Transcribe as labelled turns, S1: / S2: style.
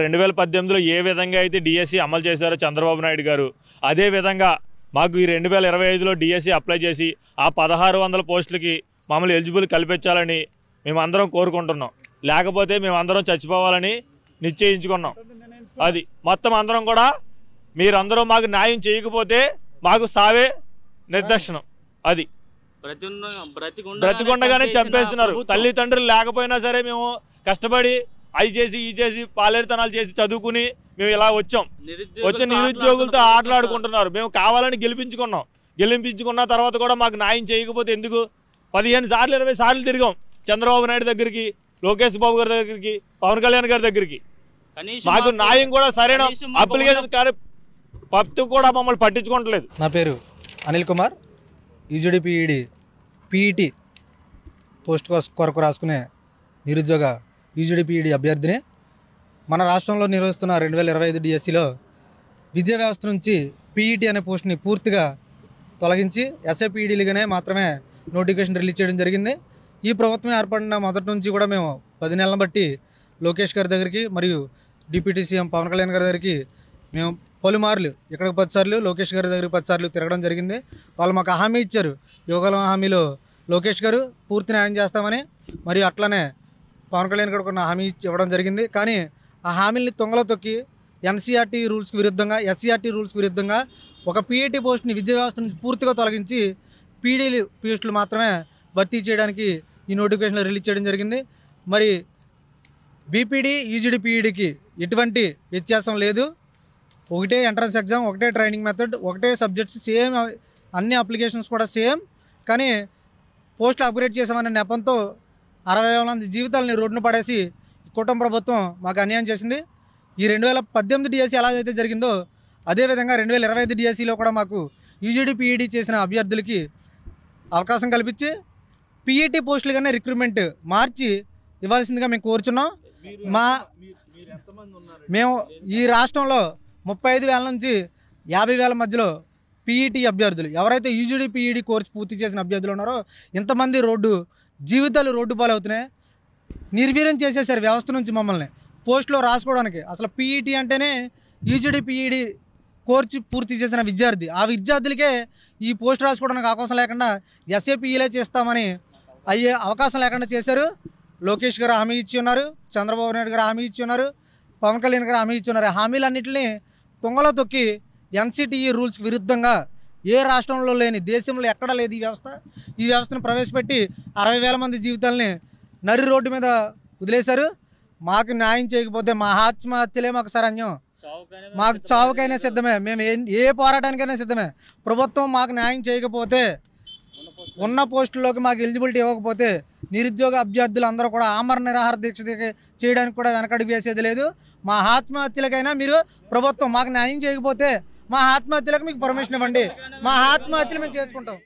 S1: 2018లో ఏ విధంగా అయితే డిఎస్సి అమలు చేశారో చంద్రబాబు నాయుడు గారు, అదే విధంగా మాకు ఈ 2025లో డిఎస్సి అప్లై చేసి ఆ 1600 పోస్టులకి మమ్మల్ని ఎలిజిబుల్ కల్పించాలని మేమందరం కోరుకుంటున్నాం. లేకపోతే మేమందరం చచ్చిపోవాలని నిశ్చయించుకున్నాం. అది మొత్తం అందరం కూడా మీరందరూ మాకు న్యాయం చేయకపోతే మాకు సావే నిర్దక్షిణం. అది బ్రతికుండగానే చంపేస్తున్నారు. తల్లిదండ్రులు లేకపోయినా సరే మేము కష్టపడి అవి చేసి ఈ చేసి పాలేరుతనాలు చేసి చదువుకుని మేము ఇలా వచ్చి నిరుద్యోగులతో ఆటలాడుకుంటున్నారు. మేము కావాలని గెలిపించుకున్న తర్వాత కూడా మాకు న్యాయం చేయకపోతే ఎందుకు? 15 సార్లు 20 సార్లు తిరిగాం చంద్రబాబు నాయుడు దగ్గరికి, లోకేష్ బాబు గారి దగ్గరికి, పవన్ కళ్యాణ్ గారి దగ్గరికి. మాకు న్యాయం కూడా సరైన అప్లికేషన్ కానీ పత్తు కూడా మమ్మల్ని పట్టించుకోవట్లేదు.
S2: నా పేరు Anil Kumar, UGD PET post కొరకు రాసుకునే నిరుద్యోగ యూజీడీ పీఈటీ అభ్యర్థిని. మన రాష్ట్రంలో నిర్వహిస్తున్న 2025 డిఎస్సిలో విద్యా వ్యవస్థ నుంచి పీఈటీ అనే పోస్ట్ని పూర్తిగా తొలగించి ఎస్ఏపీఈడీలుగానే మాత్రమే నోటిఫికేషన్ రిలీజ్ చేయడం జరిగింది. ఈ ప్రభుత్వం ఏర్పడిన మొదటి నుంచి కూడా మేము 10 నెలలను బట్టి లోకేష్ గారి దగ్గరికి మరియు డిప్యూటీ సీఎం పవన్ కళ్యాణ్ గారి దగ్గరికి మేము పలుమార్లు, ఇక్కడికి 10 సార్లు, లోకేష్ గారి దగ్గరికి 10 సార్లు తిరగడం జరిగింది. వాళ్ళు మాకు హామీ ఇచ్చారు. యువగలం హామీలో లోకేష్ గారు పూర్తి న్యాయం చేస్తామని, మరియు అట్లనే పవన్ కళ్యాణ్ గారు కొన్ని హామీ ఇవ్వడం జరిగింది. కానీ ఆ హామీల్ని తొంగలో తొక్కి ఎన్సీఆర్టీ రూల్స్కి విరుద్ధంగా, ఎస్సీఆర్టీ రూల్స్కి విరుద్ధంగా ఒక పీఈటీ పోస్ట్ని విద్యా వ్యవస్థ నుంచి పూర్తిగా తొలగించి పీడీలు పోస్టులు మాత్రమే భర్తీ చేయడానికి ఈ నోటిఫికేషన్లో రిలీజ్ చేయడం జరిగింది. మరి బీపీడీ యూజీడీ పీఈడీకి ఎటువంటి వ్యత్యాసం లేదు. ఒకటే ఎంట్రన్స్ ఎగ్జామ్, ఒకటే ట్రైనింగ్ మెథడ్, ఒకటే సబ్జెక్ట్స్ సేమ్, అన్ని అప్లికేషన్స్ కూడా సేమ్. కానీ పోస్టులు అప్గ్రేడ్ చేసామనే నెపంతో 60,000 మంది జీవితాలని రోడ్డును పడేసి కుటుంబ ప్రభుత్వం మాకు అన్యాయం చేసింది. ఈ 2018 డిఎస్సి ఎలా అయితే జరిగిందో అదేవిధంగా 2025 డిఎస్సిలో కూడా మాకు యూజీడీ పీఈడీ చేసిన అభ్యర్థులకి అవకాశం కల్పించి పీఈటీ పోస్టులుగానే రిక్రూట్మెంట్ మార్చి ఇవ్వాల్సిందిగా మేము కోరుచున్నాం. మేము ఈ రాష్ట్రంలో 35,000 నుంచి 50,000 మధ్యలో పీఈటీ అభ్యర్థులు, ఎవరైతే యూజీడీ పీఈడీ కోర్సు పూర్తి చేసిన అభ్యర్థులు ఉన్నారో ఇంతమంది జీవితాలు రోడ్డు పాలవుతున్నాయి. నిర్వీర్యం చేసేసారు వ్యవస్థ నుంచి మమ్మల్ని పోస్టులో రాసుకోవడానికి. అసలు పీఈటీ అంటేనే యూజీడీ పీఈడీ కోర్సు పూర్తి చేసిన విద్యార్థి, ఆ విద్యార్థులకే ఈ పోస్ట్ రాసుకోవడానికి అవకాశం లేకుండా ఎస్ఏపీఈలే చేస్తామని అయ్యే అవకాశం లేకుండా చేశారు. లోకేష్ గారు హామీ ఇచ్చి ఉన్నారు, చంద్రబాబు నాయుడు గారు హామీ ఇచ్చి ఉన్నారు, పవన్ కళ్యాణ్ గారు హామీ ఇచ్చి ఉన్నారు. హామీలన్నింటినీ తొంగలో తొక్కి ఎన్సిటిఈ రూల్స్కి విరుద్ధంగా ఏ రాష్ట్రంలో లేని, దేశంలో ఎక్కడా లేదు ఈ వ్యవస్థను ప్రవేశపెట్టి 60,000 మంది జీవితాలని నరి రోడ్డు మీద వదిలేశారు. మాకు న్యాయం చేయకపోతే మా ఆత్మహత్యలే మాకు శరణ్యం. మాకు చావుకైనా సిద్ధమే, మేము ఏ పోరాటానికైనా సిద్ధమే. ప్రభుత్వం మాకు న్యాయం చేయకపోతే, ఉన్న పోస్టుల్లోకి మాకు ఎలిజిబిలిటీ ఇవ్వకపోతే నిరుద్యోగ అభ్యర్థులు అందరూ కూడా ఆమరణ నిరాహార దీక్ష చేయడానికి కూడా వెనకడుగు వేసేది లేదు. మా ఆత్మహత్యలకైనా మీరు ప్రభుత్వం మాకు న్యాయం చేయకపోతే మా ఆత్మహత్యలకు మీకు పర్మిషన్ ఇవ్వండి. మా ఆత్మహత్యలు మేము చేసుకుంటాం.